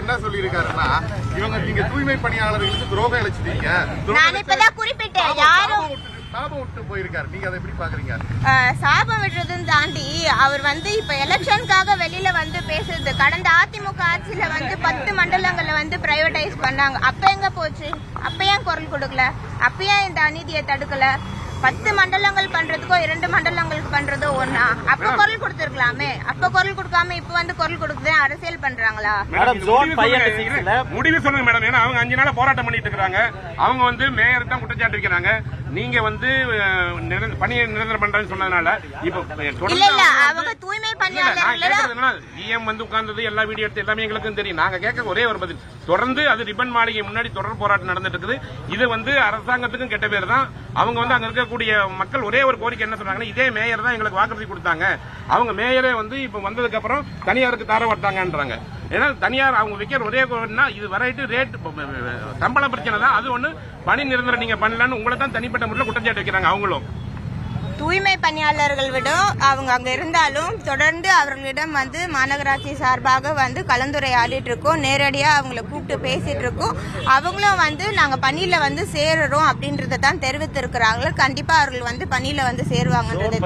என்ன சொல்லியிருக்காருன்னா, நீங்க தூய்மை பணியாளர்களுக்கு துரோகம் இழைச்சிட்டீங்க. நான் இப்பதான் குறிப்பிட்டேன், யாரும் சாபம் விட்டு போயிருக்காரு. நீங்க அதை எப்படி பாக்குறீங்க? சாபம் விடுறதுன்னு தாண்டி அவர் இப்ப எலெக்ஷனுக்காக வெளியில பேசுறது. கடந்த அதிமுக ஆட்சியில 10 மண்டலங்கள்ல பிரைவேடைஸ் பண்ணாங்க. அப்ப எங்க போச்சு? அப்ப ஏன் குரல் கொடுக்கல? அப்ப ஏன் இந்த அநீதியை தடுக்கல? 10 மண்டலங்கள் பண்றதுக்கோ 2 மண்டலங்களுக்கு பண்றதோ ஒன்னா? அப்ப குரல் கொடுத்திருக்கலாமே. அப்ப குரல் கொடுக்காம இப்ப குரல் கொடுக்குது அரசியல் பண்றாங்களா? முடிவு சொல்லுங்க மேடம். ஏன்னா அவங்க 5 நாளா போராட்டம் பண்ணிட்டு இருக்காங்க. அவங்க மேயர் தான் குற்றச்சாட்டு இருக்கிறாங்க. நீங்க பணியை நிரந்தரம் பண்றேன்னு சொன்னதுனால இப்ப அவங்க தூய்மை பணியாளர்கள் ஜிஎம் உட்கார்ந்தது எல்லா வீடியோ எடுத்து எல்லாமே எங்களுக்கும் தெரியும். நாங்க கேட்க ஒரே ஒரு பதில், தொடர்ந்து அது ரிப்பன் மாளிகை முன்னாடி தொடர் போராட்டம் நடந்துட்டு இருக்குது. இது அரசாங்கத்துக்கும் கெட்ட பேர் தான். அவங்க அங்க இருக்கக்கூடிய மக்கள் ஒரே ஒரு கோரிக்கை என்ன சொன்னாங்கன்னா, இதே மேயர் தான் எங்களுக்கு வாக்குறுதி கொடுத்தாங்க. அவங்க மேயரே இப்ப வந்ததுக்கு அப்புறம் தனியாருக்கு தார வட்டாங்கன்றாங்க. ஏன்னா தனியார் அவங்க வைக்கிற ஒரே கோரினா இது வரைட்டு ரேட் சம்பள பிரச்சனை தான். அது ஒண்ணு பணி நிரந்தரம் நீங்க பண்ணலன்னு உங்களை தான் தனிப்பட்ட முறையில் குற்றச்சாட்டு வைக்கிறாங்க. அவங்களும் தூய்மை பணியாளர்கள் விட அவங்க அங்க இருந்தாலும் தொடர்ந்து அவர்களிடம் மாநகராட்சி சார்பாக கலந்துரையாடிட்டு இருக்கோம். நேரடியா அவங்கள கூப்பிட்டு பேசிட்டு இருக்கோம். அவங்களும் நாங்க பணியில சேருறோம் அப்படின்றத தான் தெரிவித்திருக்கிறாங்க. கண்டிப்பா அவர்கள் பணியில சேருவாங்கன்றது